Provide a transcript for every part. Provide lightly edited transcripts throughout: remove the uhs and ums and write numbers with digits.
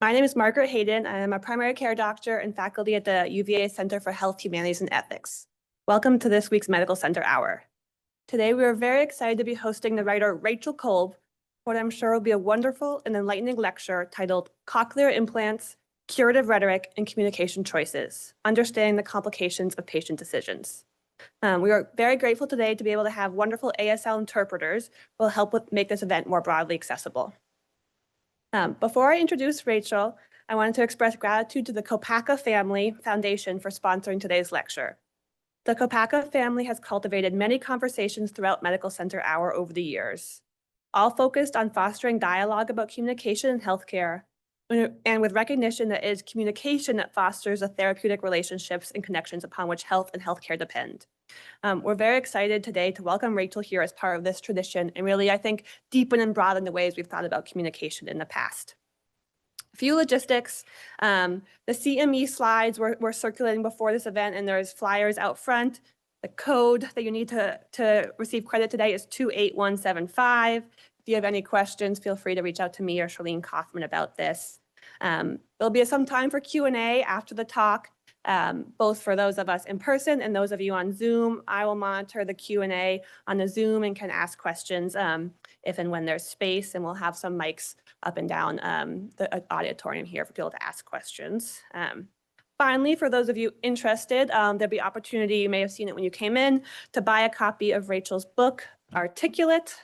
My name is Margaret Hayden. I am a primary care doctor and faculty at the UVA Center for Health, Humanities, and Ethics. Welcome to this week's Medical Center Hour. Today, we are very excited to be hosting the writer Rachel Kolb for what I'm sure will be a wonderful and enlightening lecture titled Cochlear Implants, Curative Rhetoric, and Communication Choices, Understanding the Complications of Patient Decisions. We are very grateful today to be able to have wonderful ASL interpreters who will help make this event more broadly accessible. Before I introduce Rachel, I wanted to express gratitude to the Koppaka Family Foundation for sponsoring today's lecture. The Koppaka family has cultivated many conversations throughout Medical Center Hour over the years, all focused on fostering dialogue about communication in healthcare, and with recognition that it is communication that fosters the therapeutic relationships and connections upon which health and healthcare depend. We're very excited today to welcome Rachel here as part of this tradition and really, I think, deepen and broaden the ways we've thought about communication in the past. A few logistics. The CME slides were circulating before this event, and there's flyers out front. The code that you need to receive credit today is 28175. If you have any questions, feel free to reach out to me or Charlene Kaufman about this. There'll be some time for Q&A after the talk. Both for those of us in person and those of you on Zoom. I will monitor the Q&A on the Zoom and can ask questions if and when there's space, and we'll have some mics up and down the auditorium here for people to ask questions. Finally, for those of you interested, there'll be opportunity, you may have seen it when you came in, to buy a copy of Rachel's book, Articulate,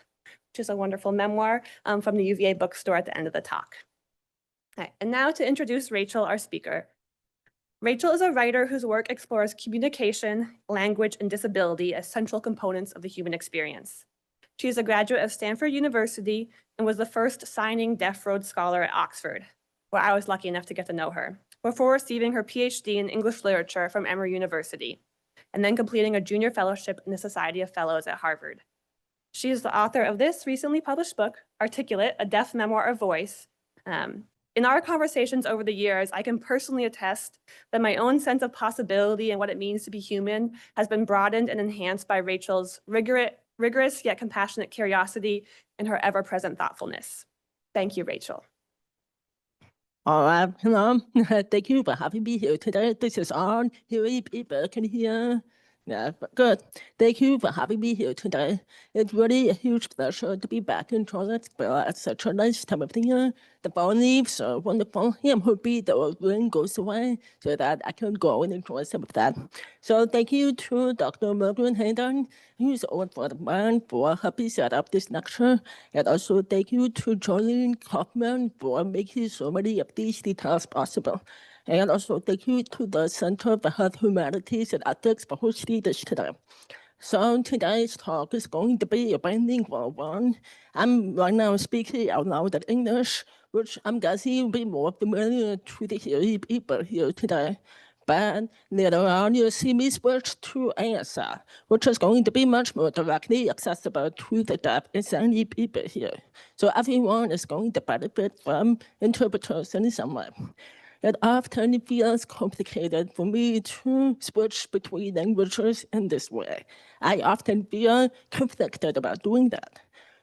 which is a wonderful memoir from the UVA bookstore at the end of the talk. All right, and now to introduce Rachel, our speaker. Rachel is a writer whose work explores communication, language, and disability as central components of the human experience. She is a graduate of Stanford University and was the first signing Deaf Rhodes Scholar at Oxford, where I was lucky enough to get to know her, before receiving her Ph.D. in English Literature from Emory University, and then completing a junior fellowship in the Society of Fellows at Harvard. She is the author of this recently published book, Articulate, a Deaf Memoir of Voice. In our conversations over the years, I can personally attest that my own sense of possibility and what it means to be human has been broadened and enhanced by Rachel's rigorous yet compassionate curiosity and her ever-present thoughtfulness. Thank you, Rachel. All right, hello. Thank you for having me here today. This is on. Here, people can hear. Yeah, good. Thank you for having me here today. It's really a huge pleasure to be back in Charlottesville at such a nice time of the year. The fall leaves are wonderful. I'm hoping the rain goes away so that I can go and enjoy some of that. So thank you to Dr. Margaret Hayden, who's on for the man, for helping set up this lecture. And also thank you to Charlene Kaufman for making so many of these details possible. And also thank you to the Center for Health, Humanities, and Ethics for hosting this today. So today's talk is going to be a bilingual one. I'm right now speaking out loud in English, which I'm guessing will be more familiar to the hearing people here today. But later on, you'll see me switch to ASL, which is going to be much more directly accessible to the deaf and silent people here. So everyone is going to benefit from interpreters in some way. It often feels complicated for me to switch between languages in this way. I often feel conflicted about doing that.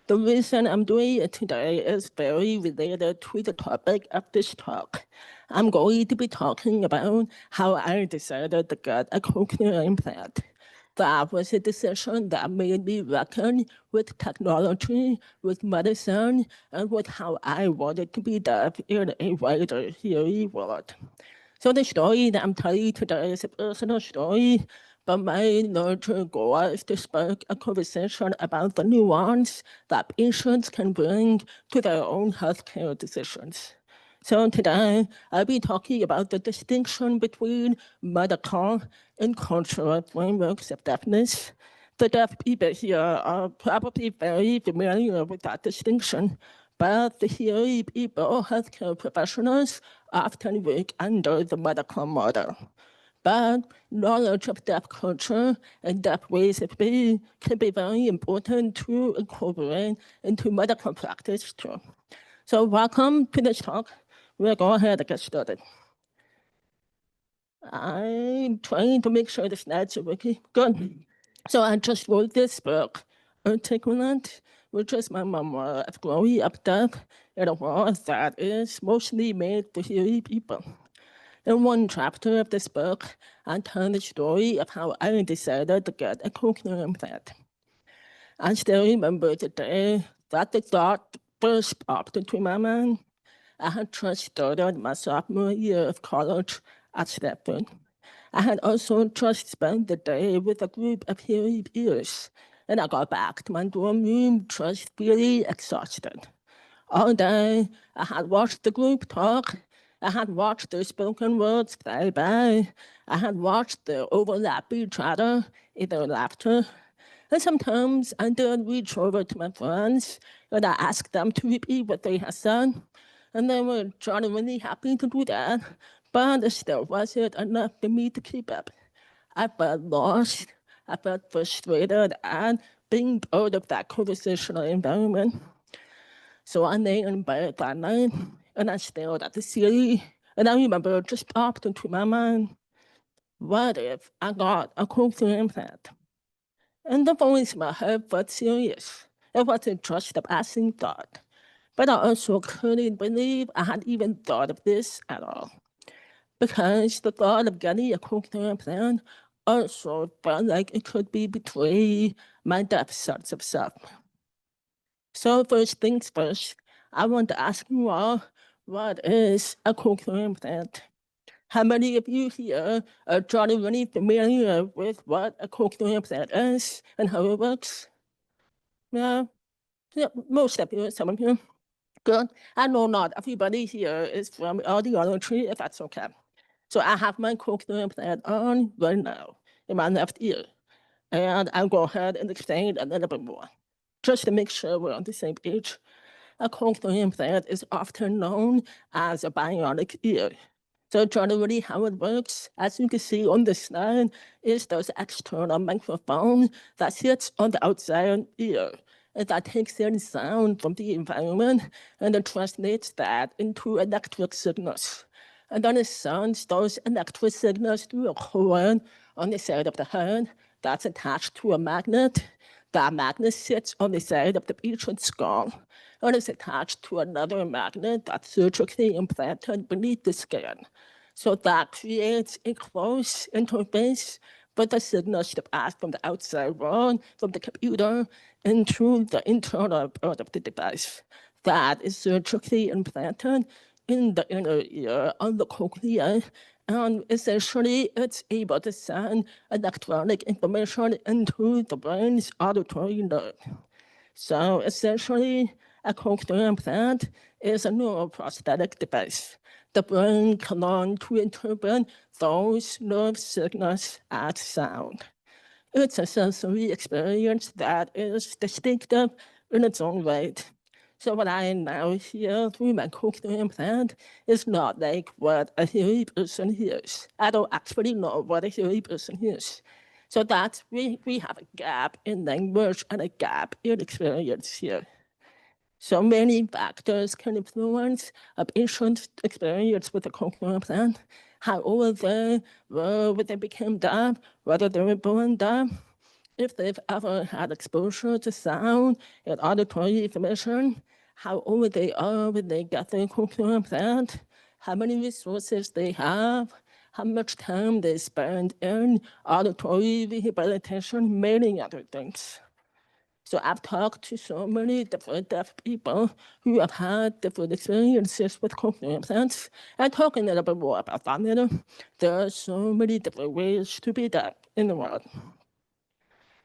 The reason I'm doing it today is very related to the topic of this talk. I'm going to be talking about how I decided to get a cochlear implant. That was a decision that made me reckon with technology, with medicine, and with how I wanted to be deaf in a wider hearing world. So the story that I'm telling you today is a personal story, but my larger goal is to spark a conversation about the nuance that patients can bring to their own healthcare decisions. So today, I'll be talking about the distinction between medical and cultural frameworks of deafness. The deaf people here are probably very familiar with that distinction, but the hearing people, healthcare professionals, often work under the medical model. But knowledge of deaf culture and deaf ways of being can be very important to incorporate into medical practice too. So welcome to this talk. We'll go ahead and get started. I'm trying to make sure the slides are working. Good. So I just wrote this book, Articulate, which is my memoir of growing up deaf in a world that is mostly made for hearing people. In one chapter of this book, I tell the story of how I decided to get a cochlear implant. I still remember the day that the thought first popped into my mind. I had just started my sophomore year of college at Stanford. I had also just spent the day with a group of hearing peers, and I got back to my dorm room just really exhausted. All day, I had watched the group talk. I had watched their spoken words fly by. I had watched their overlapping chatter in their laughter. And sometimes I did reach over to my friends and I asked them to repeat what they had said. And they were genuinely happy to do that, but it still wasn't enough for me to keep up. I felt lost. I felt frustrated and being part of that conversational environment. So I lay in bed that night and I stared at the ceiling. And I remember it just popped into my mind, what if I got a cochlear implant? And the voice in my head felt serious. It wasn't just a passing thought. But I also couldn't believe I had even thought of this at all. Because the thought of getting a cochlear implant also felt like it could be betray my deaf sense of self. So first things first, I want to ask you all, what is a cochlear implant? How many of you here are genuinely familiar with what a cochlear implant is and how it works? Yeah, most of you, some of you. Good. I know not everybody here is from audiology, if that's okay. So I have my cochlear implant on right now in my left ear. And I'll go ahead and explain a little bit more, just to make sure we're on the same page. A cochlear implant is often known as a bionic ear. So generally how it works, as you can see on the slide, is there's an external microphone that sits on the outside ear. And that takes in sound from the environment and then translates that into electric signals. And then it sends those electric signals to a cord on the side of the head that's attached to a magnet. That magnet sits on the side of the patient's skull and is attached to another magnet that's surgically implanted beneath the skin. So that creates a close interface for the signals to pass from the outside world, from the computer, into the internal part of the device. That is surgically implanted in the inner ear on the cochlea, and essentially it's able to send electronic information into the brain's auditory nerve. So essentially, a cochlear implant is a neuroprosthetic device. The brain can learn to interpret those nerve signals as sound. It's a sensory experience that is distinctive in its own right. So what I now hear through my cochlear implant is not like what a hearing person hears. I don't actually know what a hearing person hears. So that's, we have a gap in language and a gap in experience here. So many factors can influence a patient's experience with a cochlear implant. How old they were when they became deaf, whether they were born deaf, if they've ever had exposure to sound and auditory information, how old they are when they get their cochlear implant, how many resources they have, how much time they spend in auditory rehabilitation, many other things. So I've talked to so many different deaf people who have had different experiences with cochlear implants. I'll talk a little bit more about that later. There are so many different ways to be deaf in the world.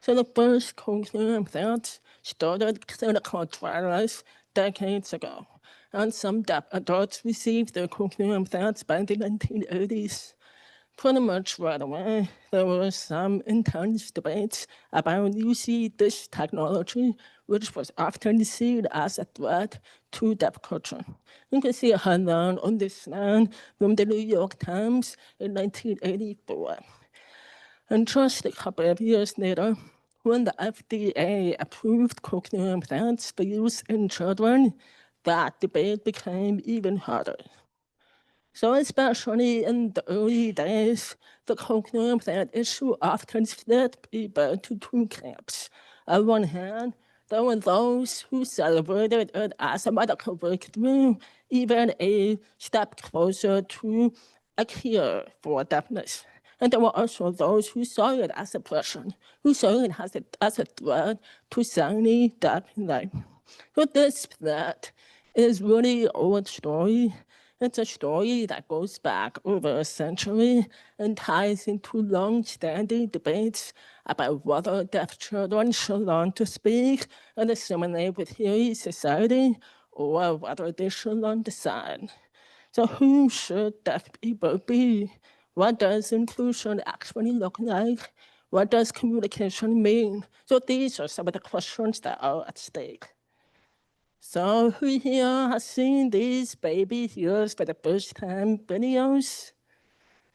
So the first cochlear implants started clinical trials decades ago, and some deaf adults received their cochlear implants by the 1980s. Pretty much right away, there were some intense debates about using this technology, which was often seen as a threat to deaf culture. You can see a headline on this slide from the New York Times in 1984. And just a couple of years later, when the FDA approved cochlear implants for use in children, that debate became even harder. So especially in the early days, the cochlear implant issue often split people into two camps. On one hand, There were those who celebrated it as a medical breakthrough, even a step closer to a cure for deafness. And there were also those who saw it as oppression, who saw it as a threat to sanity, deaf life. So this split is really an old story. It's a story that goes back over a century and ties into long-standing debates about whether deaf children should learn to speak and assimilate with hearing society, or whether they should learn to sign. So who should deaf people be? What does inclusion actually look like? What does communication mean? So these are some of the questions that are at stake. So who here has seen these baby ears for the first time videos?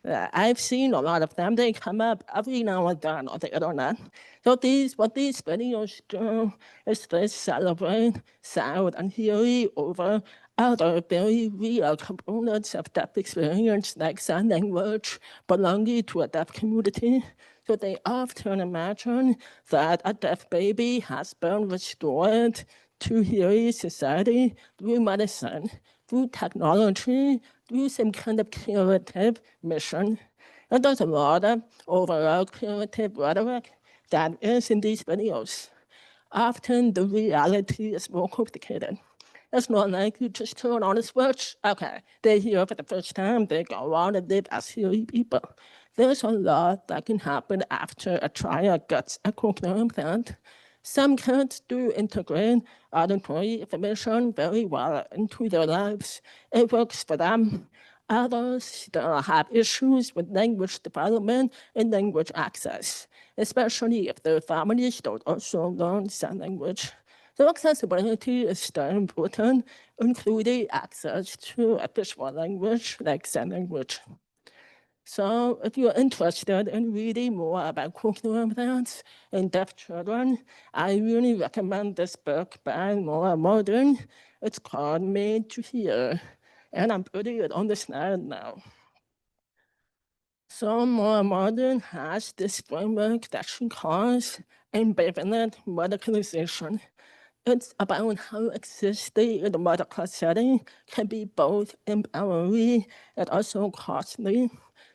I've seen a lot of them. They come up every now and then on the internet. So what these videos do is they celebrate sound and hearing over other very real components of deaf experience, like sign language, belonging to a deaf community. So they often imagine that a deaf baby has been restored to hearing society through medicine, through technology, through some kind of curative mission. And there's a lot of overall curative rhetoric that is in these videos. Often the reality is more complicated. It's not like you just turn on a switch. Okay, they're here for the first time. They go on and live as hearing people. There's a lot that can happen after a child gets a cochlear implant. Some kids do integrate auditory information very well into their lives. It works for them. Others still have issues with language development and language access, especially if their families don't also learn sign language. So accessibility is still important, including access to a visual language like sign language. So if you're interested in reading more about cochlear implants in deaf children, I really recommend this book by Laura Morgan. It's called Made to Hear, and I'm putting it on the slide now. So Laura Morgan has this framework that she calls ambivalent medicalization. It's about how existing in the medical setting can be both empowering and also costly.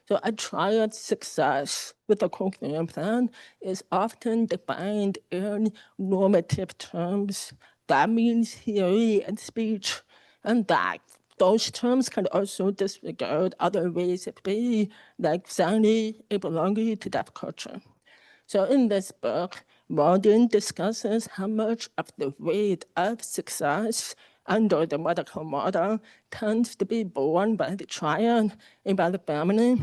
So a child's success with a cochlear implant is often defined in normative terms. That means hearing and speech, and that those terms can also disregard other ways of being, like sounding and belonging to deaf culture. So in this book, Morgan discusses how much of the weight of success under the medical model tends to be borne by the child and by the family,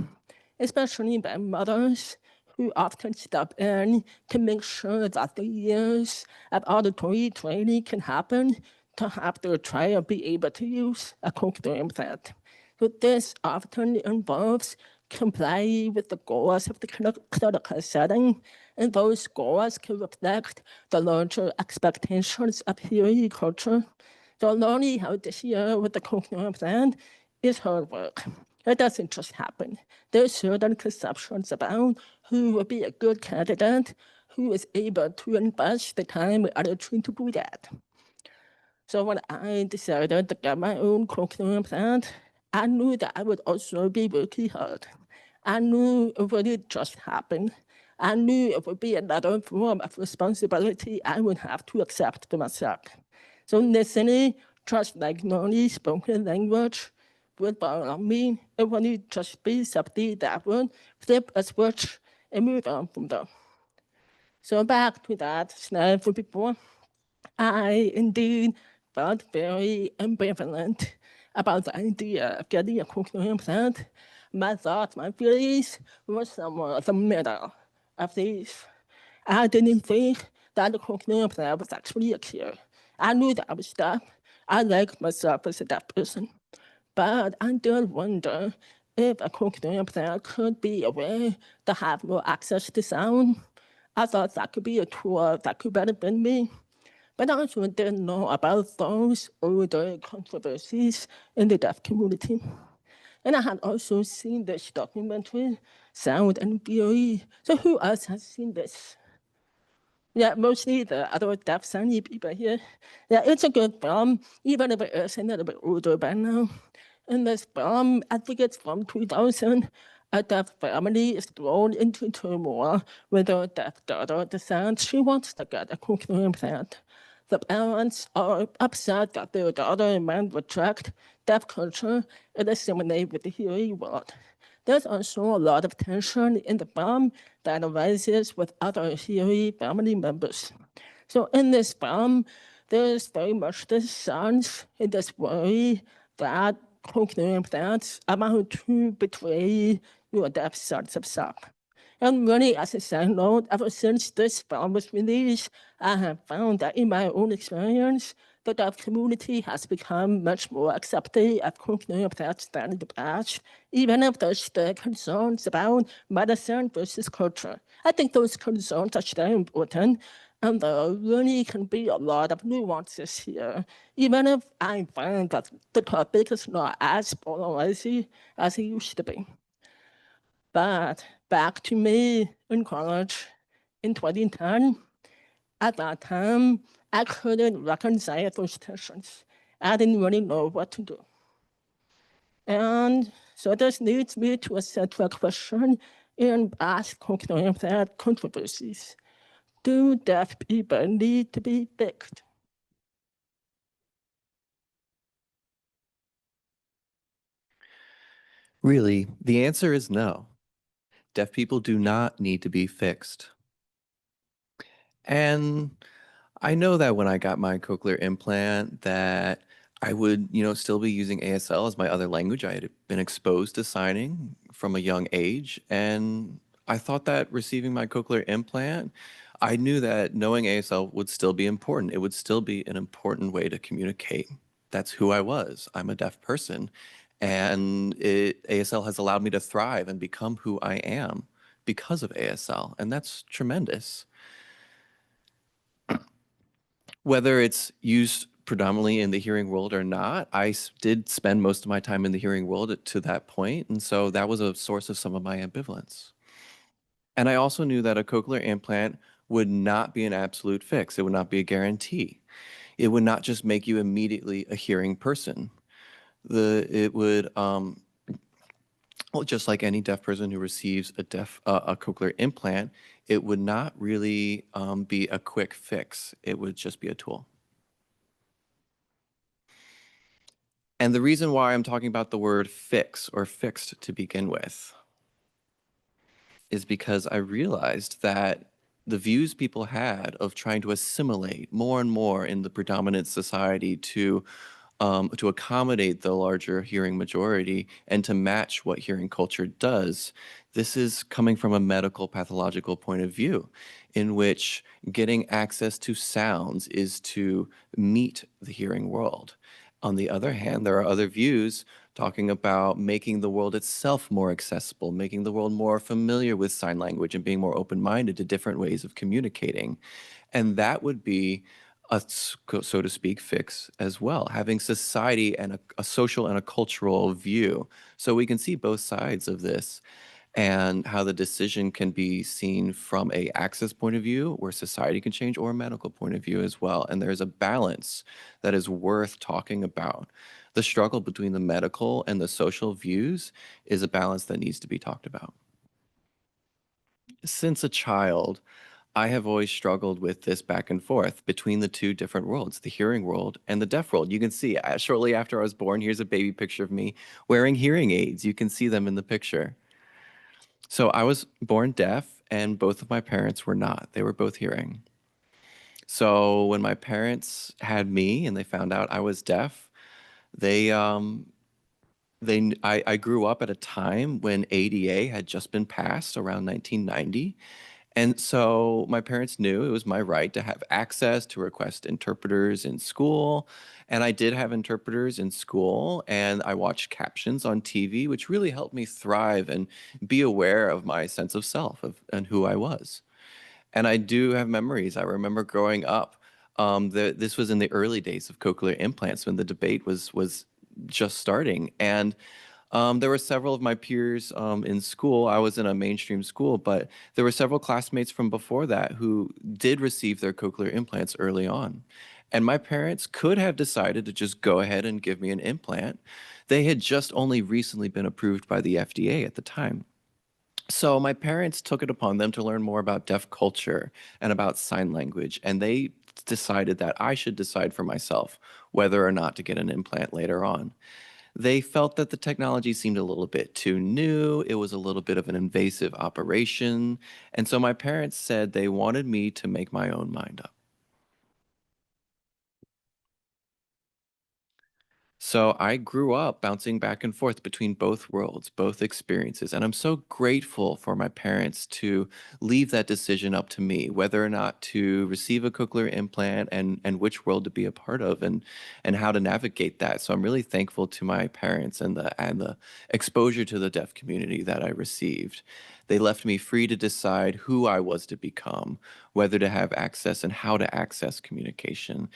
especially by mothers who often step in to make sure that the years of auditory training can happen to have their child be able to use a cochlear implant. So this often involves complying with the goals of the clinical setting, and those goals can reflect the larger expectations of hearing culture. So learning how to hear with the cochlear implant is hard work. It doesn't just happen. There are certain conceptions about who would be a good candidate, who is able to invest the time and energy to do that. So when I decided to get my own cochlear implant, I knew that I would also be working hard. I knew it wouldn't just happen. I knew it would be another form of responsibility I would have to accept for myself. So listening, just like learning spoken language, would bother me. It wouldn't just be something that would flip a switch and move on from there. So back to that slide from before. I indeed felt very ambivalent about the idea of getting a cochlear implant. My thoughts, my feelings were somewhere in the middle of these. I didn't think that the cochlear implant was actually a cure. I knew that I was deaf. I liked myself as a deaf person. But I did wonder if a cochlear implant could be a way to have more access to sound. I thought that could be a tool that could benefit me. But I also didn't know about those older controversies in the deaf community. And I had also seen this documentary, Sound and Theory. So who else has seen this? Yeah, mostly the other deaf-sounding people here. Yeah, it's a good film, even if it is a little bit older by now. In this film, I think it's from 2000, a deaf family is thrown into turmoil with their deaf daughter decides she wants to get a cochlear implant. The parents are upset that their daughter might reject deaf culture and assimilate with the hearing world. There's also a lot of tension in the film that arises with other hearing family members. So in this film, there's very much this sense and this worry that cochlear implants are about to betray your deaf sense of self. And really, as a side note, ever since this film was released, I have found that in my own experience, the deaf community has become much more accepting of cochlear implants than in the past, even if there's still concerns about medicine versus culture. I think those concerns are still important, and there really can be a lot of nuances here, even if I find that the topic is not as polarizing as it used to be. But back to me in college in 2010, at that time, I couldn't reconcile those tensions. I didn't really know what to do. And so this leads me to a central question in past cochlear implant controversies. Do deaf people need to be fixed? Really, the answer is no. Deaf people do not need to be fixed. And I know that when I got my cochlear implant that I would, still be using ASL as my other language. I had been exposed to signing from a young age, and I thought that receiving my cochlear implant, I knew that knowing ASL would still be important. It would still be an important way to communicate. That's who I was. I'm a deaf person, and ASL has allowed me to thrive and become who I am because of ASL, and that's tremendous. Whether it's used predominantly in the hearing world or not, did spend most of my time in the hearing world to that point, and so that was a source of some of my ambivalence. And I also knew that a cochlear implant would not be an absolute fix. It would not be a guarantee. It would not just make you immediately a hearing person. It would, well, just like any deaf person who receives a cochlear implant, it would not really be a quick fix. It would just be a tool. And the reason why I'm talking about the word fix or fixed to begin with is because I realized that the views people had of trying to assimilate more and more in the predominant society to accommodate the larger hearing majority and to match what hearing culture does, this is coming from a medical pathological point of view in which getting access to sounds is to meet the hearing world. On the other hand, there are other views talking about making the world itself more accessible, making the world more familiar with sign language and being more open-minded to different ways of communicating. And that would be so to speak, fix as well, having society and a social and a cultural view. So we can see both sides of this and how the decision can be seen from a access point of view where society can change or a medical point of view as well. And there's a balance that is worth talking about. The struggle between the medical and the social views is a balance that needs to be talked about. Since a child, I have always struggled with this back and forth between the two different worlds, the hearing world and the deaf world. You can see shortly after I was born, here's a baby picture of me wearing hearing aids. You can see them in the picture. So I was born deaf, and both of my parents were not. They were both hearing. So when my parents had me and they found out I was deaf, they I grew up at a time when ADA had just been passed around 1990. And so my parents knew it was my right to have access to request interpreters in school. And I did have interpreters in school, and I watched captions on TV, which really helped me thrive and be aware of my sense of self and who I was. And I do have memories. I remember growing up. This was in the early days of cochlear implants when the debate was just starting. And There were several of my peers in school. I was in a mainstream school, but there were several classmates from before that who did receive their cochlear implants early on. And my parents could have decided to just go ahead and give me an implant. They had just only recently been approved by the FDA at the time. So my parents took it upon them to learn more about deaf culture and about sign language, and they decided that I should decide for myself whether or not to get an implant later on. They felt that the technology seemed a little bit too new. It was a little bit of an invasive operation. And so my parents said they wanted me to make my own mind up. So I grew up bouncing back and forth between both worlds, both experiences. And I'm so grateful for my parents to leave that decision up to me, whether or not to receive a cochlear implant and which world to be a part of and how to navigate that. So I'm really thankful to my parents and the exposure to the deaf community that I received. They left me free to decide who I was to become, whether to have access and how to access communication.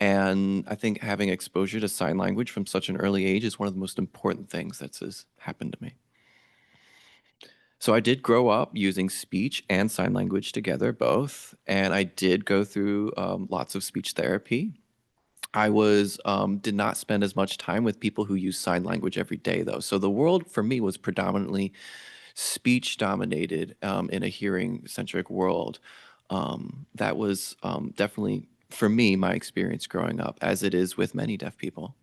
And I think having exposure to sign language from such an early age is one of the most important things that's happened to me. So I did grow up using speech and sign language together, both, and I did go through lots of speech therapy. I did not spend as much time with people who use sign language every day, though. So the world for me was predominantly speech dominated in a hearing centric world. That was definitely, for me, my experience growing up, as it is with many deaf people.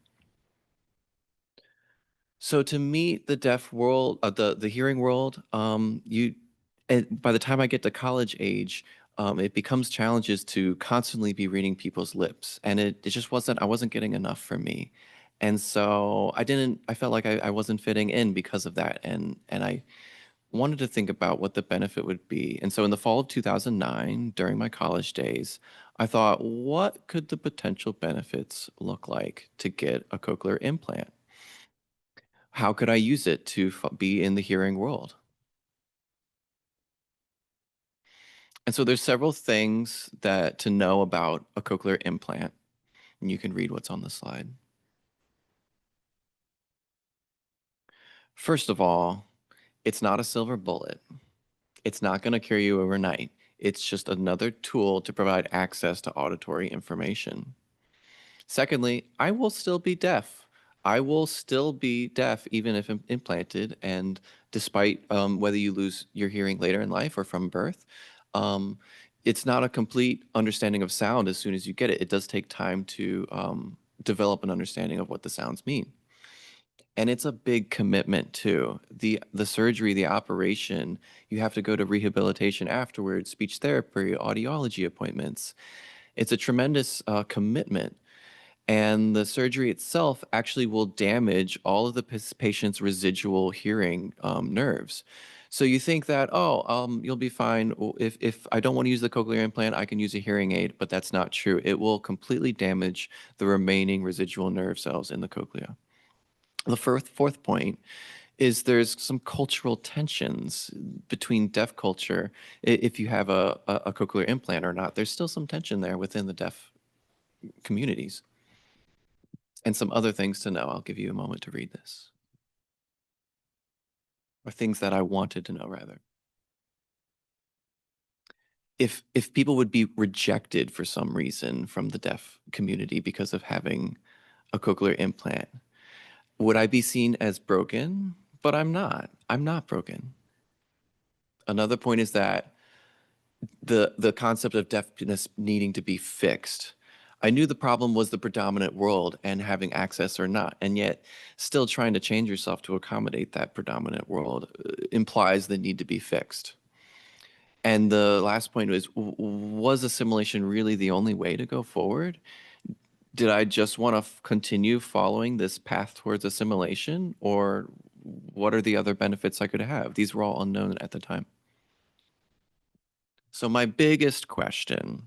So to meet the deaf world, the hearing world, by the time I get to college age, it becomes challenges to constantly be reading people's lips, and it just wasn't. I wasn't getting enough for me, and so I didn't. I felt like I wasn't fitting in because of that, and I wanted to think about what the benefit would be. And so in the fall of 2009, during my college days, I thought, what could the potential benefits look like to get a cochlear implant? How could I use it to be in the hearing world? And so there's several things that to know about a cochlear implant, and you can read what's on the slide. First of all, it's not a silver bullet. It's not going to cure you overnight. It's just another tool to provide access to auditory information. Secondly, I will still be deaf. I will still be deaf even if implanted, and despite whether you lose your hearing later in life or from birth, um, it's not a complete understanding of sound as soon as you get it. It does take time to develop an understanding of what the sounds mean. And it's a big commitment too. The surgery, the operation, you have to go to rehabilitation afterwards, speech therapy, audiology appointments. It's a tremendous commitment. And the surgery itself actually will damage all of the patient's residual hearing nerves. So you think that, oh, you'll be fine. If I don't want to use the cochlear implant, I can use a hearing aid, but that's not true. It will completely damage the remaining residual nerve cells in the cochlea. The fourth point is there's some cultural tensions between deaf culture. If you have a cochlear implant or not, there's still some tension there within the deaf communities. And some other things to know. I'll give you a moment to read this. Or things that I wanted to know, rather. If people would be rejected for some reason from the deaf community because of having a cochlear implant, would I be seen as broken? But I'm not. I'm not broken. Another point is that the concept of deafness needing to be fixed. I knew the problem was the predominant world and having access or not, and yet still trying to change yourself to accommodate that predominant world implies the need to be fixed. And the last point was assimilation really the only way to go forward? Did I just want to continue following this path towards assimilation, or what are the other benefits I could have? These were all unknown at the time. So my biggest question,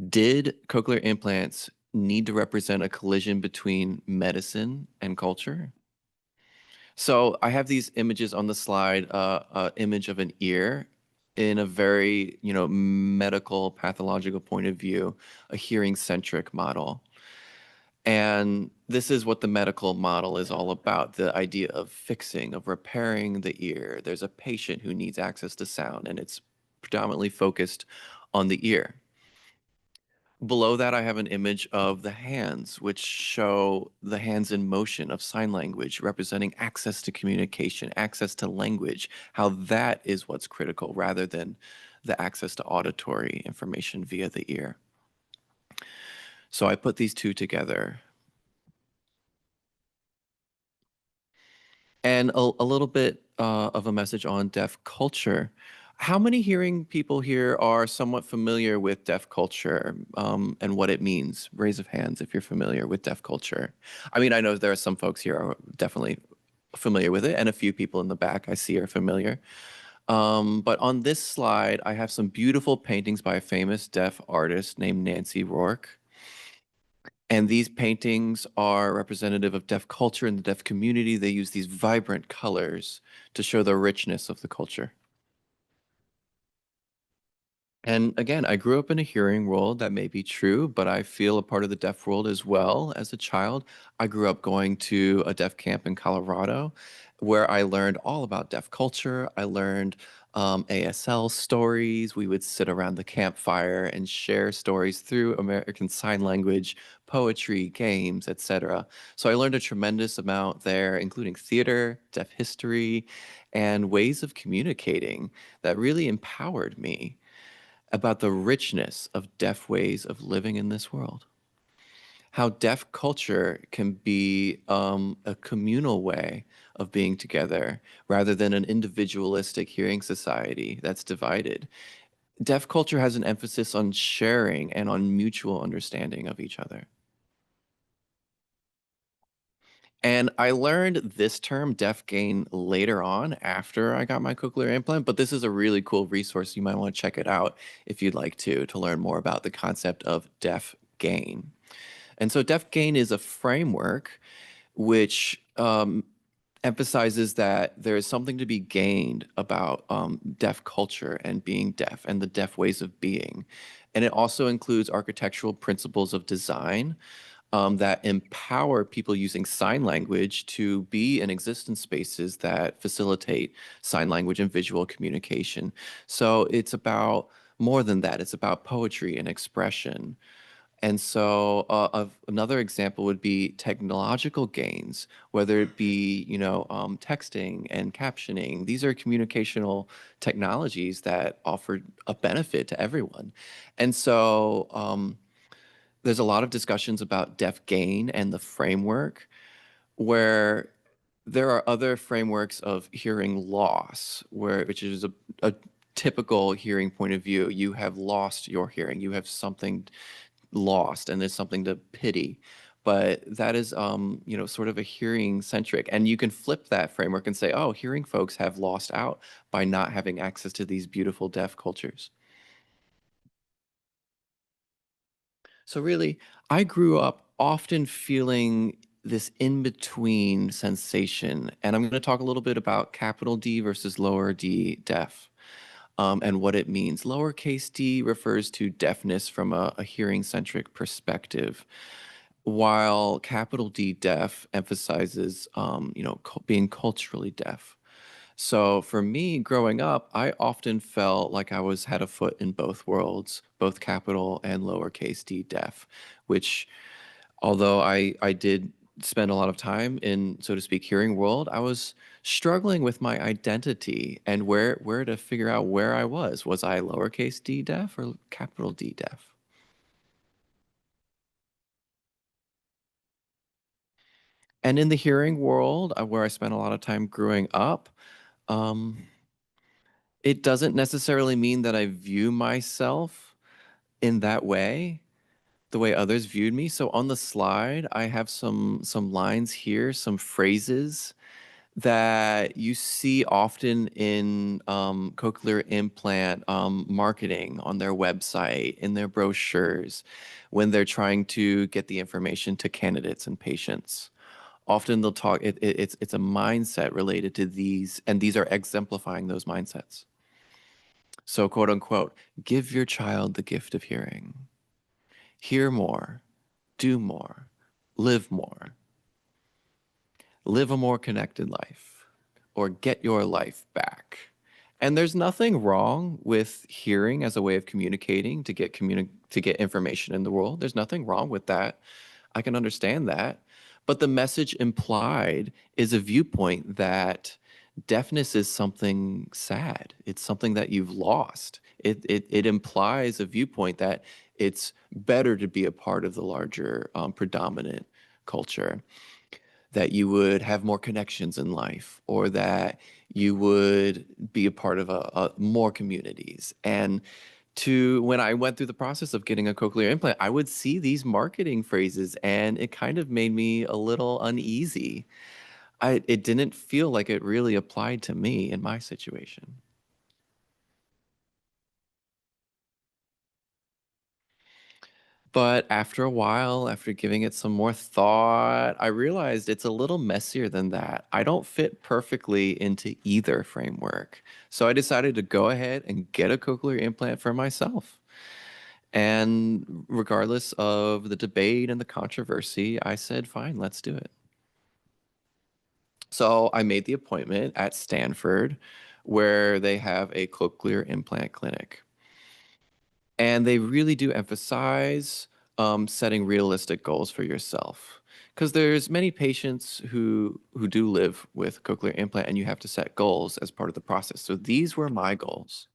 did cochlear implants need to represent a collision between medicine and culture? So I have these images on the slide, image of an ear in a very, medical pathological point of view, a hearing centric model. And this is what the medical model is all about, the idea of fixing, of repairing the ear. There's a patient who needs access to sound, and it's predominantly focused on the ear. Below that, I have an image of the hands, which show the hands in motion of sign language, representing access to communication, access to language, how that is what's critical rather than the access to auditory information via the ear. So I put these two together. And a little bit of a message on deaf culture. How many hearing people here are somewhat familiar with deaf culture and what it means? Raise of hands if you're familiar with deaf culture. I mean, I know there are some folks here who are definitely familiar with it, and a few people in the back I see are familiar. But on this slide, I have some beautiful paintings by a famous deaf artist named Nancy Rourke. And these paintings are representative of deaf culture and the deaf community. They use these vibrant colors to show the richness of the culture. And again, I grew up in a hearing world. That may be true, but I feel a part of the deaf world as well. As a child, I grew up going to a deaf camp in Colorado where I learned all about deaf culture. I learned ASL stories. We would sit around the campfire and share stories through American Sign Language, poetry, games, etc. So I learned a tremendous amount there, including theater, deaf history, and ways of communicating that really empowered me about the richness of deaf ways of living in this world. How deaf culture can be a communal way of being together rather than an individualistic hearing society that's divided. Deaf culture has an emphasis on sharing and on mutual understanding of each other. And I learned this term, deaf gain, later on after I got my cochlear implant, but this is a really cool resource. You might want to check it out if you'd like to learn more about the concept of deaf gain. And so deaf gain is a framework which emphasizes that there is something to be gained about deaf culture and being deaf and the deaf ways of being. And it also includes architectural principles of design that empower people using sign language to be in existence spaces that facilitate sign language and visual communication. So it's about more than that. It's about poetry and expression. And so another example would be technological gains, whether it be, texting and captioning. These are communicational technologies that offer a benefit to everyone. And so there's a lot of discussions about deaf gain and the framework, where there are other frameworks of hearing loss, which is a typical hearing point of view. You have lost your hearing. You have something lost, and there's something to pity. But that is, sort of a hearing centric. And you can flip that framework and say, oh, hearing folks have lost out by not having access to these beautiful deaf cultures. So really, I grew up often feeling this in-between sensation. And I'm going to talk a little bit about capital D versus lower D deaf and what it means. Lowercase d refers to deafness from a hearing-centric perspective, while capital D deaf emphasizes, being culturally deaf. So for me, growing up, I often felt like I had a foot in both worlds, both capital and lowercase d deaf, which although I did spend a lot of time in, so to speak, hearing world, I was struggling with my identity and where to figure out where I was. Was I lowercase d deaf or capital D deaf? And in the hearing world, where I spent a lot of time growing up, um, it doesn't necessarily mean that I view myself in that way, the way others viewed me. So on the slide, I have some lines here, some phrases that you see often in cochlear implant marketing on their website, in their brochures, when they're trying to get the information to candidates and patients. Often they'll talk, it's a mindset related to these, and these are exemplifying those mindsets. So, quote unquote, give your child the gift of hearing. Hear more, do more, live more, live a more connected life, or get your life back. And there's nothing wrong with hearing as a way of communicating to get information in the world. There's nothing wrong with that. I can understand that. But the message implied is a viewpoint that deafness is something sad. It's something that you've lost. It implies a viewpoint that it's better to be a part of the larger predominant culture, that you would have more connections in life, or that you would be a part of more communities. And when I went through the process of getting a cochlear implant, I would see these marketing phrases and it kind of made me a little uneasy. It didn't feel like it really applied to me in my situation. But after a while, after giving it some more thought, I realized it's a little messier than that. I don't fit perfectly into either framework. So I decided to go ahead and get a cochlear implant for myself. And regardless of the debate and the controversy, I said, fine, let's do it. So I made the appointment at Stanford, where they have a cochlear implant clinic. And they really do emphasize setting realistic goals for yourself. Because there's many patients who do live with cochlear implant, and you have to set goals as part of the process. So these were my goals.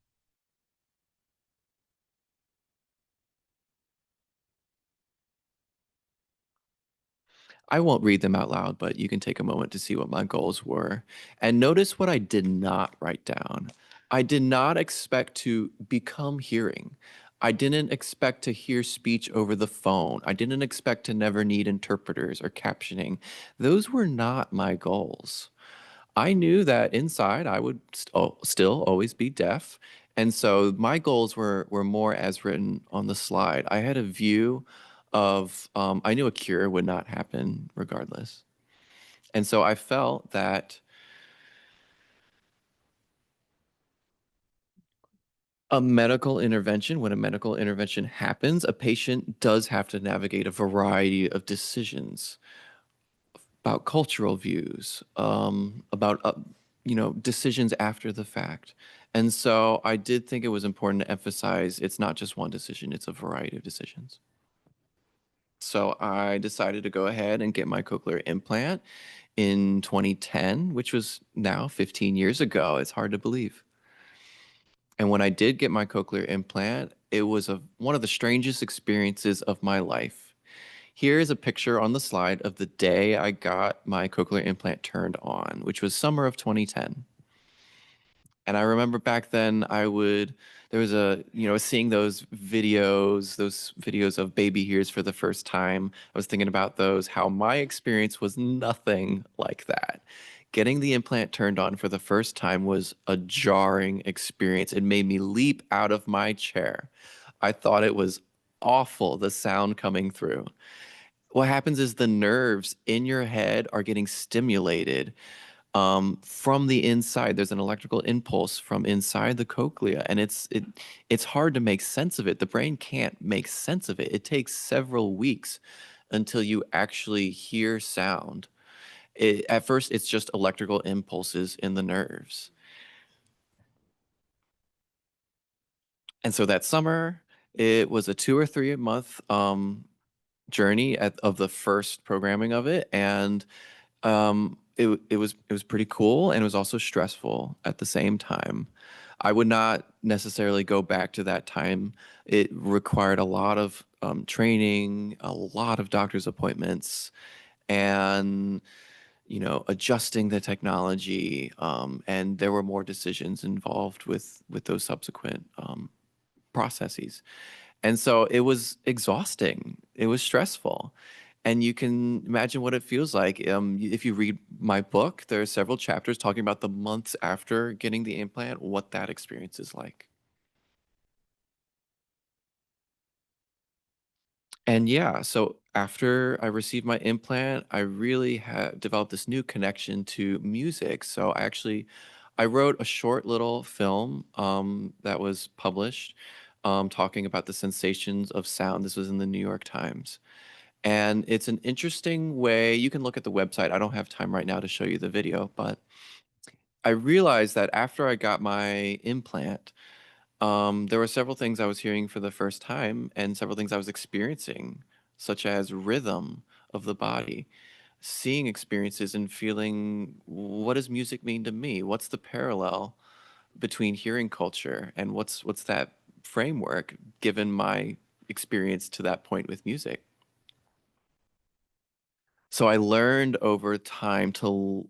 I won't read them out loud, but you can take a moment to see what my goals were. And notice what I did not write down. I did not expect to become hearing. I didn't expect to hear speech over the phone. I didn't expect to never need interpreters or captioning. Those were not my goals. I knew that inside I would still always be deaf. And so my goals were more as written on the slide. I had a view of, I knew a cure would not happen regardless. And so I felt that when a medical intervention happens, a patient does have to navigate a variety of decisions about cultural views, about decisions after the fact. And so I did think it was important to emphasize it's not just one decision, it's a variety of decisions. So I decided to go ahead and get my cochlear implant in 2010, which was now 15 years ago. It's hard to believe. And when I did get my cochlear implant, it was one of the strangest experiences of my life. Here is a picture on the slide of the day I got my cochlear implant turned on, which was summer of 2010. And I remember back then there was seeing those videos of baby ears for the first time. I was thinking about those, how my experience was nothing like that. Getting the implant turned on for the first time was a jarring experience. It made me leap out of my chair. I thought it was awful, the sound coming through. What happens is the nerves in your head are getting stimulated from the inside. There's an electrical impulse from inside the cochlea, and it's hard to make sense of it. The brain can't make sense of it. It takes several weeks until you actually hear sound. At first, it's just electrical impulses in the nerves. And so that summer, it was a 2 or 3 month journey of the first programming of it, and it was pretty cool, and it was also stressful at the same time. I would not necessarily go back to that time. It required a lot of training, a lot of doctor's appointments, and adjusting the technology. And there were more decisions involved with those subsequent processes. And so it was exhausting. It was stressful. And you can imagine what it feels like. If you read my book, there are several chapters talking about the months after getting the implant, what that experience is like. And yeah, so after I received my implant, I really had developed this new connection to music. So I wrote a short little film that was published talking about the sensations of sound. This was in the New York Times. And it's an interesting way. You can look at the website. I don't have time right now to show you the video, but I realized that after I got my implant, there were several things I was hearing for the first time and several things I was experiencing, such as rhythm of the body, seeing experiences and feeling, what does music mean to me? What's the parallel between hearing culture and what's that framework given my experience to that point with music? So I learned over time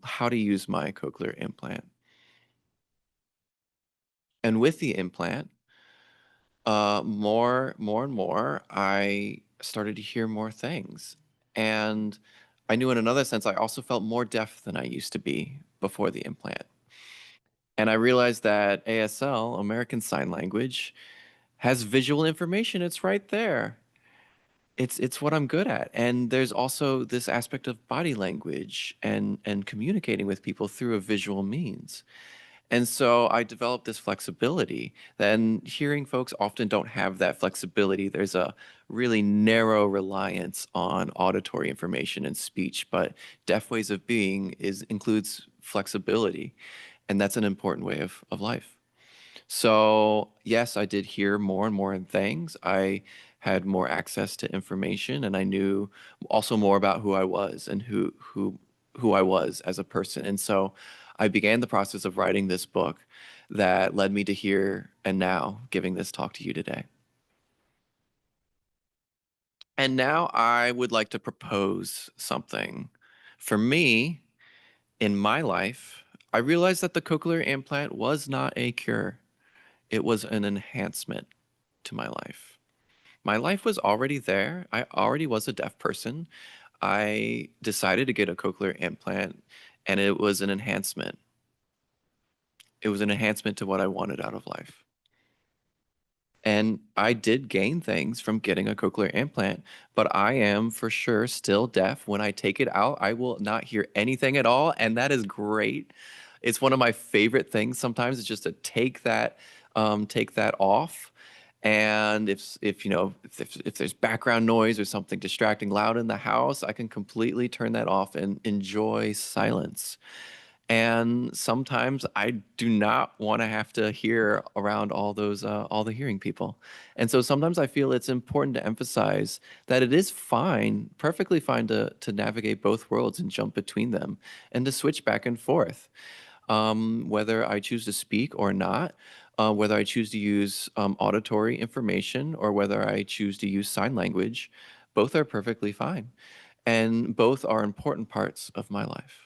how to use my cochlear implant. And with the implant, more and more, I started to hear more things. And I knew in another sense, I also felt more deaf than I used to be before the implant. And I realized that ASL, American Sign Language, has visual information. It's right there. It's what I'm good at. And there's also this aspect of body language and communicating with people through a visual means. And so I developed this flexibility. Then hearing folks often don't have that flexibility. There's a really narrow reliance on auditory information and speech, but deaf ways of being includes flexibility. And that's an important way of life. So yes, I did hear more and more things. I had more access to information, and I knew also more about who I was and who I was as a person. And so I began the process of writing this book that led me to here and now giving this talk to you today. And now I would like to propose something. For me, in my life, I realized that the cochlear implant was not a cure. It was an enhancement to my life. My life was already there. I already was a deaf person. I decided to get a cochlear implant, and it was an enhancement. It was an enhancement to what I wanted out of life. And I did gain things from getting a cochlear implant, but I am for sure still deaf. When I take it out, I will not hear anything at all, and that is great. It's one of my favorite things sometimes is just to take that off. And if you know if there's background noise or something distracting loud in the house, I can completely turn that off and enjoy silence. And sometimes I do not want to have to hear around all the hearing people. And so sometimes I feel it's important to emphasize that it is fine, perfectly fine to navigate both worlds and jump between them and to switch back and forth. Whether I choose to speak or not, whether I choose to use auditory information or whether I choose to use sign language, both are perfectly fine. And both are important parts of my life.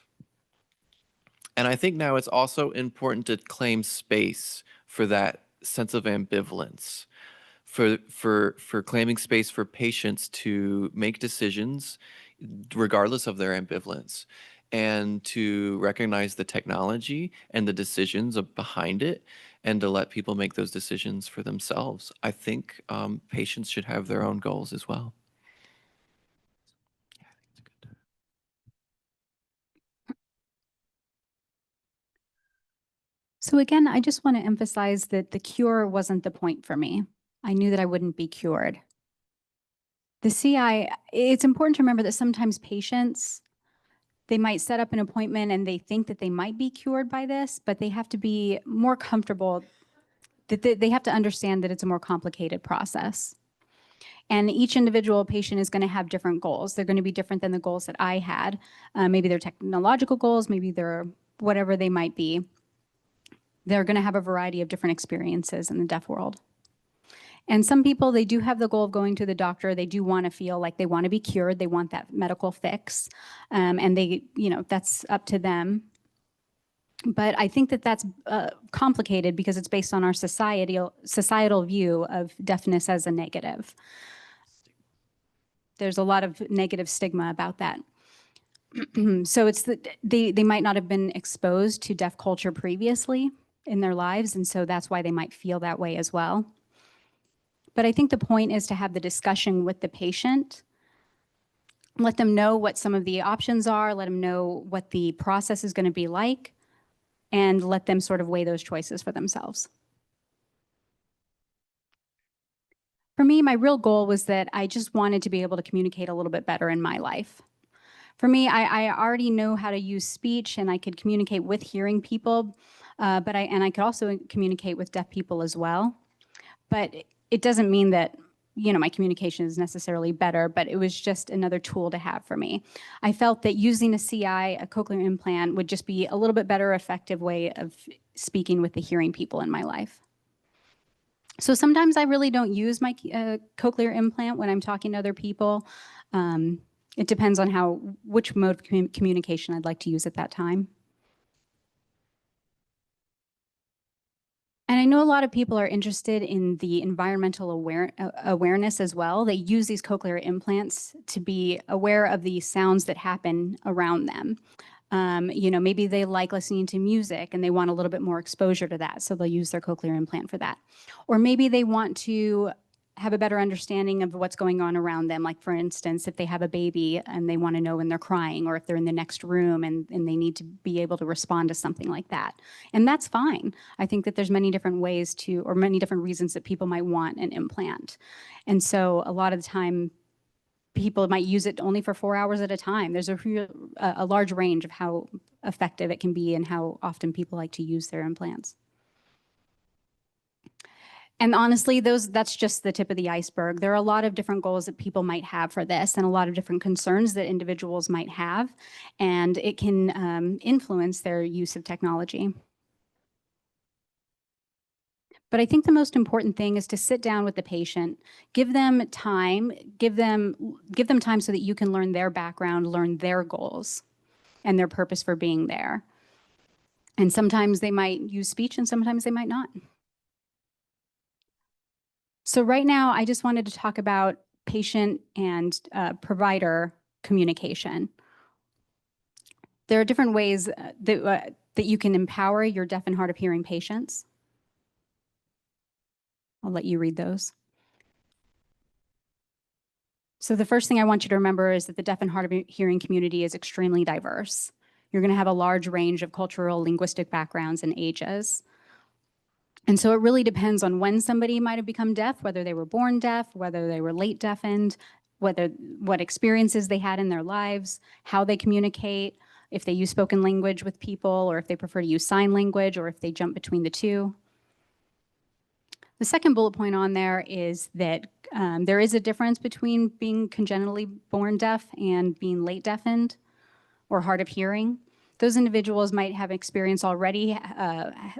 And I think now it's also important to claim space for that sense of ambivalence, for claiming space for patients to make decisions regardless of their ambivalence, and to recognize the technology and the decisions behind it, and to let people make those decisions for themselves. I think patients should have their own goals as well. So again, I just want to emphasize that the cure wasn't the point for me. I knew that I wouldn't be cured. It's important to remember that sometimes patients, they might set up an appointment and they think that they might be cured by this, but they have to be more comfortable, that they have to understand that it's a more complicated process. And each individual patient is going to have different goals. They're going to be different than the goals that I had. Maybe they're technological goals, maybe they're whatever they might be. They're going to have a variety of different experiences in the deaf world. And some people, they do have the goal of going to the doctor. They do want to feel like they want to be cured. They want that medical fix. And that's up to them. But I think that that's complicated because it's based on our societal view of deafness as a negative. There's a lot of negative stigma about that. So they might not have been exposed to deaf culture previously in their lives, and so that's why they might feel that way as well. But I think the point is to have the discussion with the patient, let them know what some of the options are, let them know what the process is going to be like, and let them sort of weigh those choices for themselves. For me, my real goal was that I just wanted to be able to communicate a little bit better in my life. For me, I already know how to use speech and I could communicate with hearing people, but I could also communicate with deaf people as well. But it doesn't mean that, you know, my communication is necessarily better, but it was just another tool to have for me. I felt that using a CI, a cochlear implant, would just be a little bit better effective way of speaking with the hearing people in my life. So sometimes I really don't use my cochlear implant when I'm talking to other people. It depends on which mode of communication I'd like to use at that time. And I know a lot of people are interested in the environmental awareness as well. They use these cochlear implants to be aware of the sounds that happen around them. You know, maybe they like listening to music and they want a little bit more exposure to that, so they'll use their cochlear implant for that. Or maybe they want to have a better understanding of what's going on around them. Like, for instance, if they have a baby and they want to know when they're crying, or if they're in the next room and they need to be able to respond to something like that. And that's fine. I think that there's many different ways to, or many different reasons that people might want an implant. And so a lot of the time, people might use it only for 4 hours at a time. There's a large range of how effective it can be and how often people like to use their implants. And honestly, that's just the tip of the iceberg. There are a lot of different goals that people might have for this and a lot of different concerns that individuals might have, and it can influence their use of technology. But I think the most important thing is to sit down with the patient, give them time, give them time so that you can learn their background, learn their goals and their purpose for being there. And sometimes they might use speech and sometimes they might not. So right now, I just wanted to talk about patient and provider communication. There are different ways that you can empower your deaf and hard of hearing patients. I'll let you read those. So the first thing I want you to remember is that the deaf and hard of hearing community is extremely diverse. You're going to have a large range of cultural, linguistic backgrounds and ages. And so it really depends on when somebody might have become deaf, whether they were born deaf, whether they were late deafened, what experiences they had in their lives, how they communicate, if they use spoken language with people, or if they prefer to use sign language, or if they jump between the two. The second bullet point on there is that there is a difference between being congenitally born deaf and being late deafened or hard of hearing. Those individuals might have experience already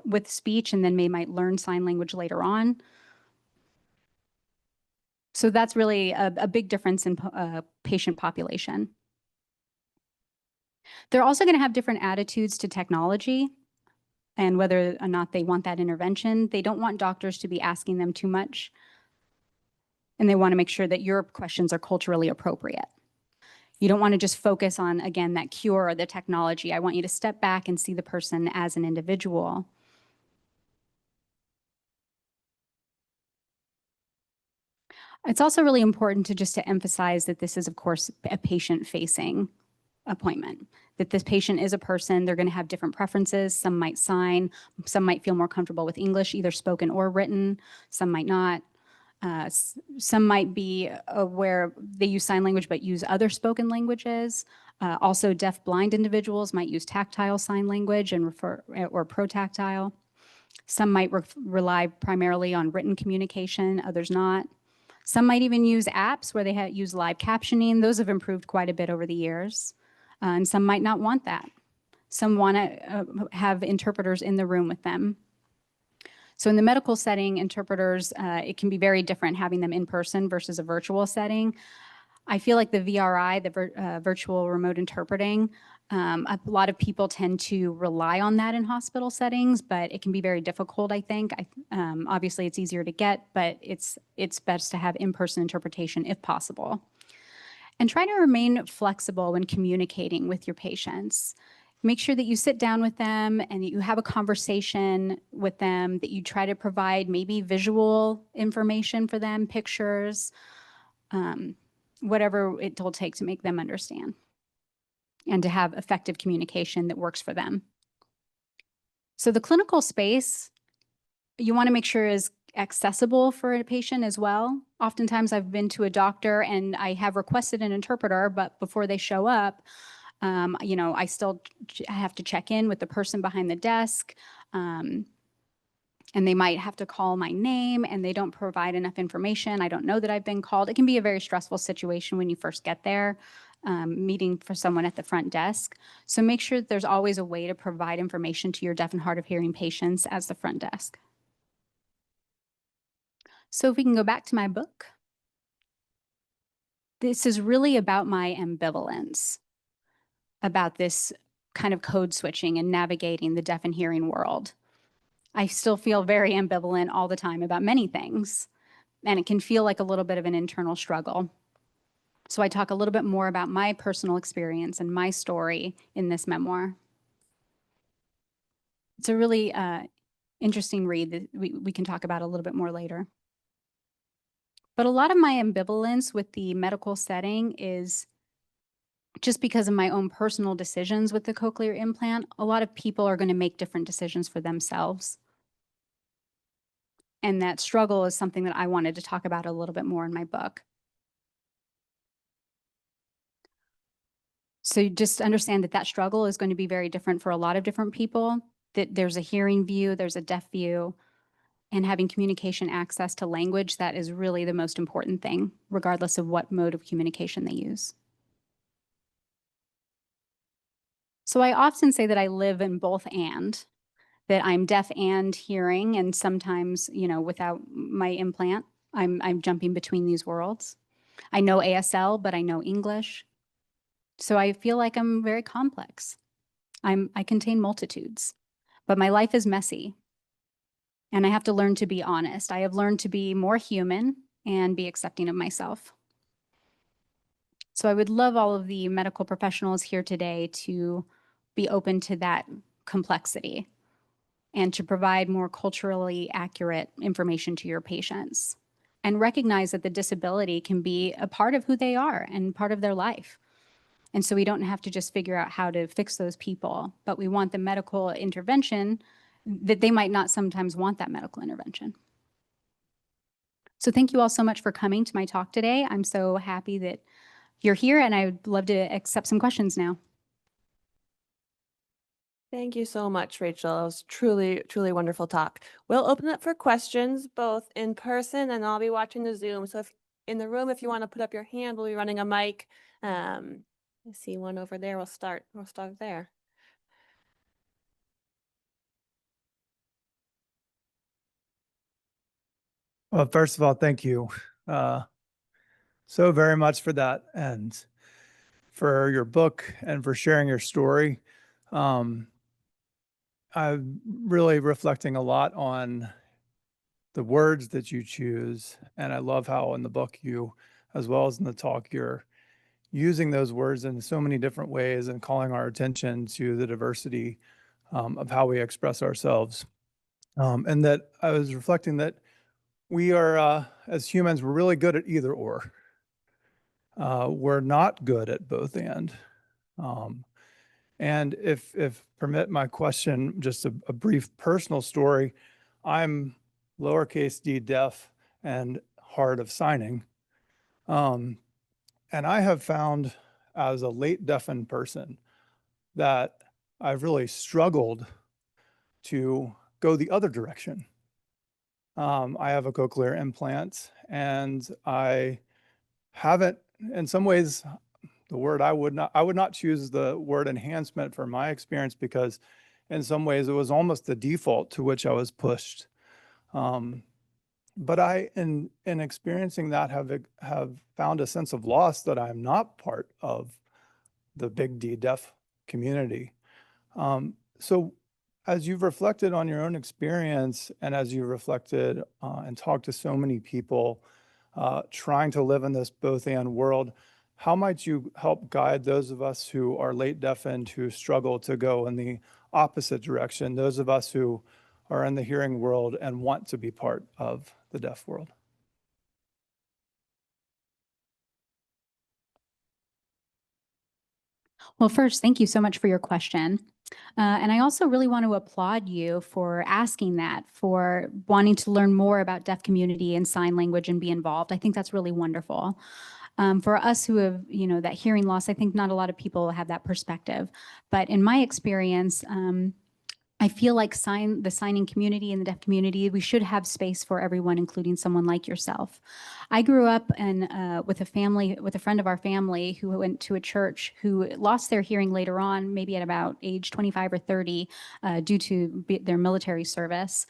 with speech, and then they might learn sign language later on. So that's really a big difference in patient population. They're also going to have different attitudes to technology and whether or not they want that intervention. They don't want doctors to be asking them too much, and they want to make sure that your questions are culturally appropriate. You don't want to just focus on, again, that cure or the technology. I want you to step back and see the person as an individual. It's also really important to emphasize that this is, of course, a patient-facing appointment, that this patient is a person. They're going to have different preferences. Some might sign, some might feel more comfortable with English, either spoken or written, some might not. Some might be aware they use sign language but use other spoken languages. Also, deaf-blind individuals might use tactile sign language and or protactile. Some might rely primarily on written communication, others not. Some might even use apps where they use live captioning. Those have improved quite a bit over the years. And some might not want that. Some want to have interpreters in the room with them. So in the medical setting, interpreters, it can be very different having them in person versus a virtual setting. I feel like the VRI, the virtual remote interpreting, a lot of people tend to rely on that in hospital settings, but it can be very difficult, I think. Obviously, it's easier to get, but it's best to have in-person interpretation if possible. And try to remain flexible when communicating with your patients. Make sure that you sit down with them and that you have a conversation with them, that you try to provide maybe visual information for them, pictures, whatever it will take to make them understand and to have effective communication that works for them. So the clinical space, you want to make sure is accessible for a patient as well. Oftentimes I've been to a doctor and I have requested an interpreter, but before they show up, I still have to check in with the person behind the desk. And they might have to call my name and they don't provide enough information. I don't know that I've been called. It can be a very stressful situation when you first get there, meeting for someone at the front desk. So make sure that there's always a way to provide information to your deaf and hard of hearing patients as the front desk. So if we can go back to my book, this is really about my ambivalence, about this kind of code switching and navigating the deaf and hearing world. I still feel very ambivalent all the time about many things, and it can feel like a little bit of an internal struggle. So I talk a little bit more about my personal experience and my story in this memoir. It's a really interesting read that we can talk about a little bit more later. But a lot of my ambivalence with the medical setting is just because of my own personal decisions with the cochlear implant. A lot of people are going to make different decisions for themselves. And that struggle is something that I wanted to talk about a little bit more in my book. So you just understand that that struggle is going to be very different for a lot of different people, that there's a hearing view, there's a deaf view, and having communication access to language, that is really the most important thing, regardless of what mode of communication they use. So I often say that I live in both and, that I'm deaf and hearing, and sometimes, without my implant, I'm jumping between these worlds. I know ASL, but I know English. So I feel like I'm very complex. I contain multitudes, but my life is messy. And I have to learn to be honest. I have learned to be more human and be accepting of myself. So I would love all of the medical professionals here today to be open to that complexity and to provide more culturally accurate information to your patients, and recognize that the disability can be a part of who they are and part of their life. And so we don't have to just figure out how to fix those people, but we want the medical intervention that they might not sometimes want that medical intervention. So thank you all so much for coming to my talk today. I'm so happy that you're here, and I would love to accept some questions now. Thank you so much, Rachel. It was truly, truly wonderful talk. We'll open it for questions both in person, and I'll be watching the Zoom. So if in the room, if you want to put up your hand, we'll be running a mic. I see one over there. We'll start there. Well, first of all, thank you so very much for that, and for your book, and for sharing your story. I'm really reflecting a lot on the words that you choose, and I love how in the book you, as well as in the talk, you're using those words in so many different ways and calling our attention to the diversity of how we express ourselves. And that I was reflecting that we are, as humans, we're really good at either or. We're not good at both and. And if permit my question, just a brief personal story, I'm lowercase d deaf and hard of signing. And I have found as a late deafened person that I've really struggled to go the other direction. I have a cochlear implant, and I haven't, in some ways, the word I would not choose the word enhancement for my experience, because in some ways it was almost the default to which I was pushed. But I, in experiencing that, have found a sense of loss that I'm not part of the big D deaf community. So as you've reflected on your own experience, and as you reflected and talked to so many people trying to live in this both and world, how might you help guide those of us who are late deafened, who struggle to go in the opposite direction, those of us who are in the hearing world and want to be part of the deaf world? Well, first, thank you so much for your question. And I also really want to applaud you for asking that, for wanting to learn more about deaf community and sign language and be involved. I think that's really wonderful. For us who have, that hearing loss, I think not a lot of people have that perspective. But in my experience, I feel like the signing community and the deaf community, we should have space for everyone, including someone like yourself. I grew up with a friend of our family who went to a church who lost their hearing later on, maybe at about age 25 or 30, due to their military service.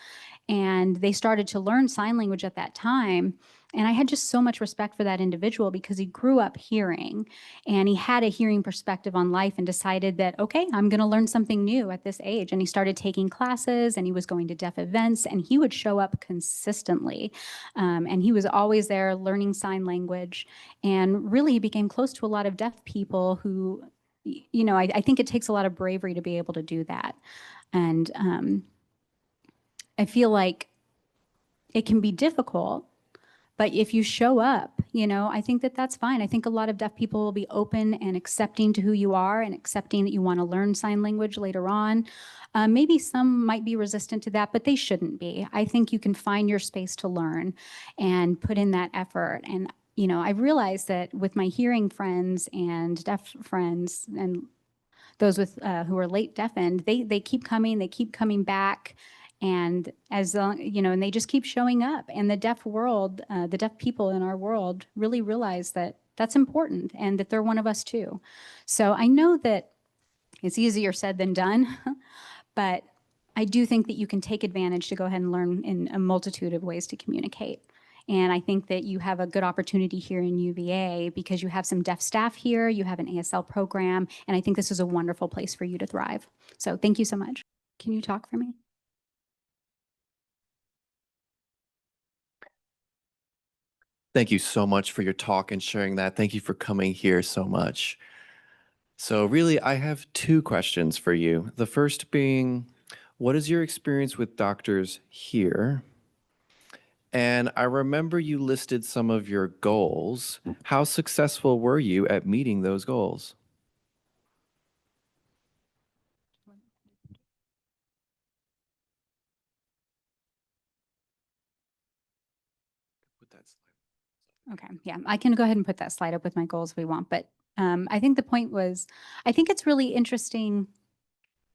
And they started to learn sign language at that time. And I had just so much respect for that individual because he grew up hearing and he had a hearing perspective on life and decided that, okay, I'm going to learn something new at this age. And he started taking classes and he was going to deaf events and he would show up consistently. And he was always there learning sign language. And really he became close to a lot of deaf people who, I think it takes a lot of bravery to be able to do that. And I feel like it can be difficult, but if you show up, I think that that's fine. I think a lot of deaf people will be open and accepting to who you are and accepting that you want to learn sign language later on. Maybe some might be resistant to that, but they shouldn't be. I think you can find your space to learn and put in that effort. And, I realized that with my hearing friends and deaf friends and those with who are late deafened, they keep coming back. And as long, and they just keep showing up. And the deaf world, the deaf people in our world really realize that that's important and that they're one of us too. So I know that it's easier said than done, but I do think that you can take advantage to go ahead and learn in a multitude of ways to communicate. And I think that you have a good opportunity here in UVA because you have some deaf staff here, you have an ASL program, and I think this is a wonderful place for you to thrive. So thank you so much. Can you talk for me? Thank you so much for your talk and sharing that. Thank you for coming here so much. So really, I have two questions for you. The first being, what is your experience with doctors here? And I remember you listed some of your goals. How successful were you at meeting those goals? Okay, yeah, I can go ahead and put that slide up with my goals if we want, but I think the point was, I think it's really interesting.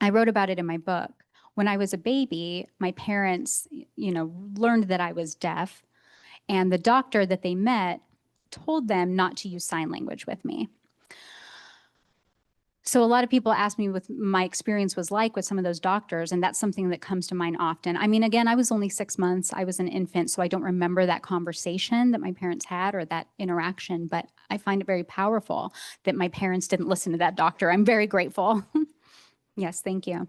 I wrote about it in my book. When I was a baby, my parents, learned that I was deaf, and the doctor that they met told them not to use sign language with me. So a lot of people ask me what my experience was like with some of those doctors, and that's something that comes to mind often. I mean, again, I was only 6 months. I was an infant, so I don't remember that conversation that my parents had or that interaction, but I find it very powerful that my parents didn't listen to that doctor. I'm very grateful. Yes, thank you.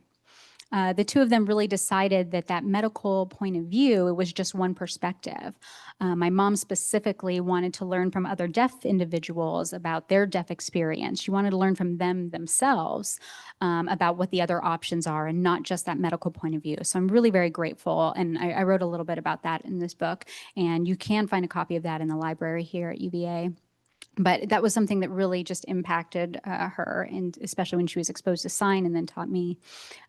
The two of them really decided that medical point of view, it was just one perspective. My mom specifically wanted to learn from other deaf individuals about their deaf experience. She wanted to learn from them themselves about what the other options are and not just that medical point of view. So I'm really very grateful. And I wrote a little bit about that in this book. And you can find a copy of that in the library here at UVA. But that was something that really just impacted her, and especially when she was exposed to sign, and then taught me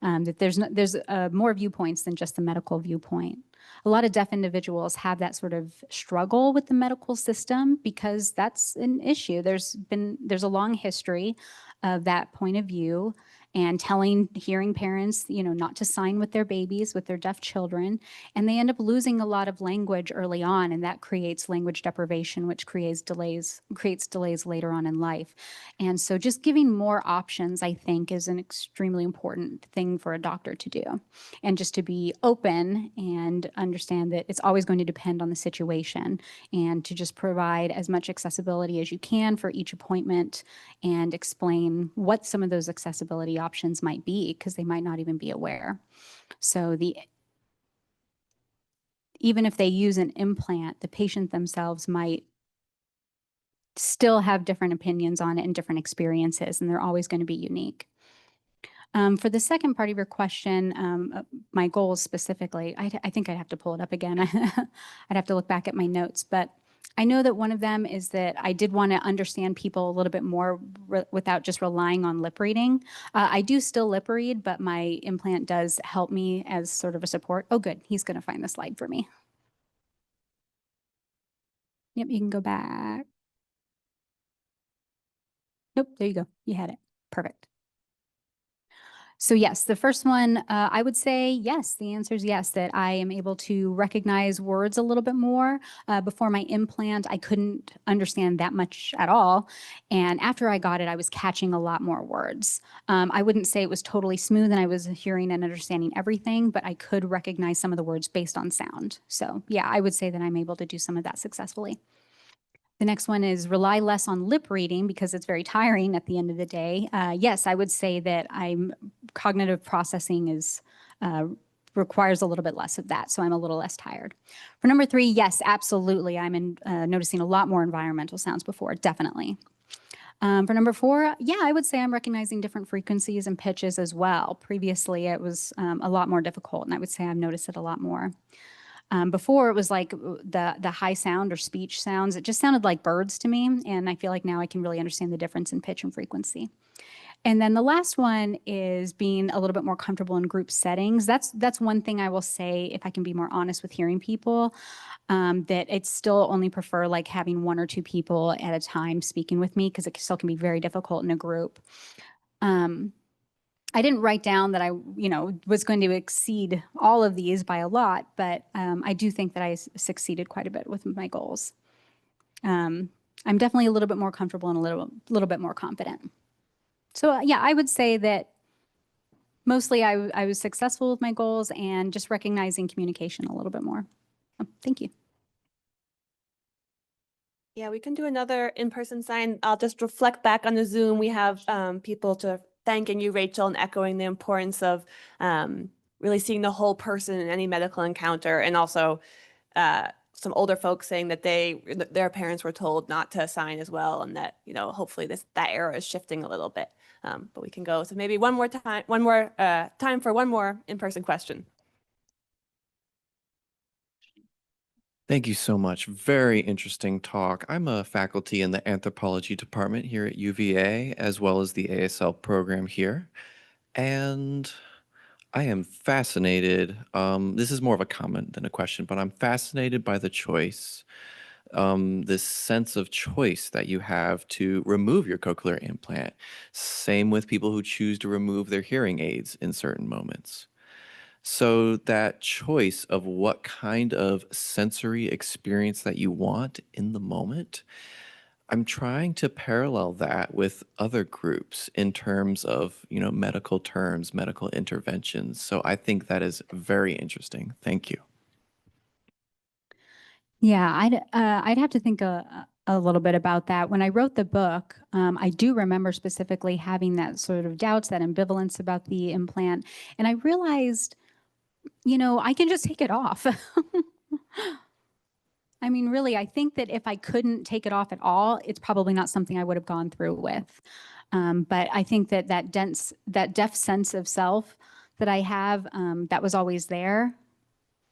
that there's more viewpoints than just the medical viewpoint. A lot of deaf individuals have that sort of struggle with the medical system because that's an issue. There's a long history of that point of view and telling hearing parents, not to sign with their babies, with their deaf children, and they end up losing a lot of language early on, and that creates language deprivation, which creates delays later on in life. And so just giving more options, I think, is an extremely important thing for a doctor to do. And just to be open and understand that it's always going to depend on the situation, and to just provide as much accessibility as you can for each appointment and explain what some of those accessibility options might be, because they might not even be aware. So even if they use an implant, the patient themselves might still have different opinions on it and different experiences, and they're always going to be unique. For the second part of your question, my goals specifically, I think I'd have to pull it up again. I'd have to look back at my notes, but I know that one of them is that I did want to understand people a little bit more without just relying on lip reading. I do still lip read, but my implant does help me as sort of a support. Oh, good. He's going to find the slide for me. Yep, you can go back. Nope, there you go. You had it. Perfect. So yes, the first one, I would say yes. The answer is yes, that I am able to recognize words a little bit more. Before my implant, I couldn't understand that much at all. And after I got it, I was catching a lot more words. I wouldn't say it was totally smooth and I was hearing and understanding everything, but I could recognize some of the words based on sound. So yeah, I would say that I'm able to do some of that successfully. The next one is rely less on lip reading because it's very tiring at the end of the day. Yes, I would say that cognitive processing is requires a little bit less of that, so I'm a little less tired. For number 3, yes, absolutely. I'm noticing a lot more environmental sounds before, definitely. For number 4, yeah, I would say I'm recognizing different frequencies and pitches as well. Previously, it was a lot more difficult, and I would say I've noticed it a lot more. Before it was like the high sound or speech sounds, it just sounded like birds to me. And I feel like now I can really understand the difference in pitch and frequency. And then the last one is being a little bit more comfortable in group settings. That's one thing I will say, if I can be more honest with hearing people, that it's still only prefer like having 1 or 2 people at a time speaking with me, because it still can be very difficult in a group. I didn't write down that I, was going to exceed all of these by a lot, but I do think that I succeeded quite a bit with my goals. I'm definitely a little bit more comfortable and a little bit more confident. So yeah, I would say that mostly I was successful with my goals and just recognizing communication a little bit more. Thank you. Yeah, we can do another in-person sign. I'll just reflect back on the Zoom. We have people to thanking you, Rachel, and echoing the importance of really seeing the whole person in any medical encounter, and also some older folks saying that their parents were told not to sign as well, and that hopefully that era is shifting a little bit. But we can go. So maybe one more time for one more in-person question. Thank you so much. Very interesting talk. I'm a faculty in the anthropology department here at UVA, as well as the ASL program here. And I am fascinated. This is more of a comment than a question, but I'm fascinated by the choice, this sense of choice that you have to remove your cochlear implant. Same with people who choose to remove their hearing aids in certain moments. So that choice of what kind of sensory experience that you want in the moment, I'm trying to parallel that with other groups in terms of, medical terms, medical interventions. So I think that is very interesting. Thank you. Yeah, I'd have to think a little bit about that. When I wrote the book, I do remember specifically having that sort of doubts, that ambivalence about the implant, and I realized, I can just take it off. I mean, really, I think that if I couldn't take it off at all, it's probably not something I would have gone through with. But I think that deaf sense of self that I have, that was always there.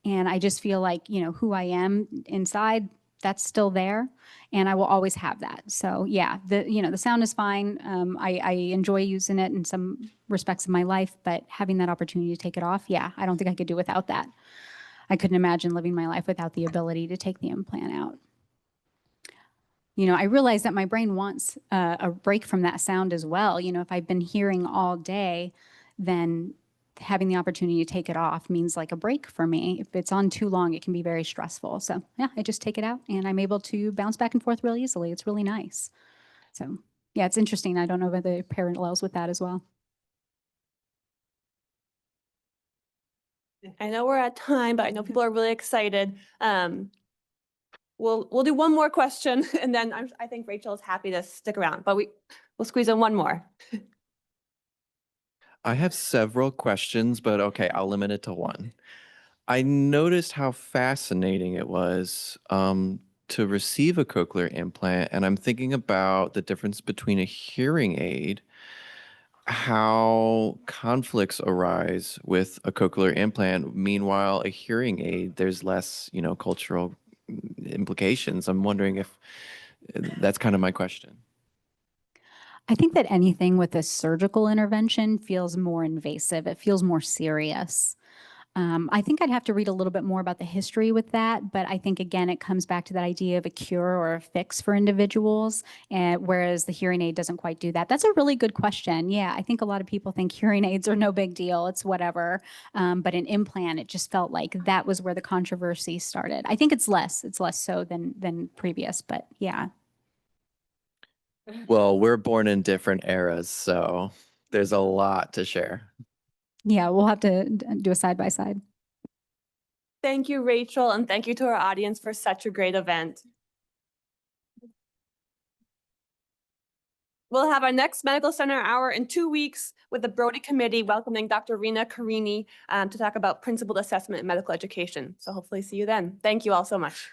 And I just feel like, who I am inside, that's still there. And I will always have that. So yeah, the sound is fine. I enjoy using it in some respects of my life, but having that opportunity to take it off, yeah, I don't think I could do without that. I couldn't imagine living my life without the ability to take the implant out. I realize that my brain wants a break from that sound as well. If I've been hearing all day, then having the opportunity to take it off means like a break for me. If it's on too long, it can be very stressful. So yeah, I just take it out and I'm able to bounce back and forth really easily. It's really nice. So yeah, it's interesting. I don't know whether the parallels with that as well. I know we're at time, but I know people are really excited. We'll do one more question, and then I think Rachel is happy to stick around, but we'll squeeze in one more. I have several questions, but okay, I'll limit it to one. I noticed how fascinating it was to receive a cochlear implant, and I'm thinking about the difference between a hearing aid, how conflicts arise with a cochlear implant. Meanwhile, a hearing aid, there's less, cultural implications. I'm wondering if that's kind of my question. I think that anything with a surgical intervention feels more invasive. It feels more serious. I think I'd have to read a little bit more about the history with that, but I think again it comes back to that idea of a cure or a fix for individuals, and whereas the hearing aid doesn't quite do that. That's a really good question. Yeah, I think a lot of people think hearing aids are no big deal. It's whatever. But an implant, it just felt like that was where the controversy started. I think it's less so than previous, but yeah. Well, we're born in different eras, so there's a lot to share. Yeah, we'll have to do a side by side. Thank you, Rachel, and thank you to our audience for such a great event. We'll have our next Medical Center Hour in 2 weeks with the Brody Committee welcoming Dr. Rina Carini to talk about principled assessment in medical education. So hopefully see you then. Thank you all so much.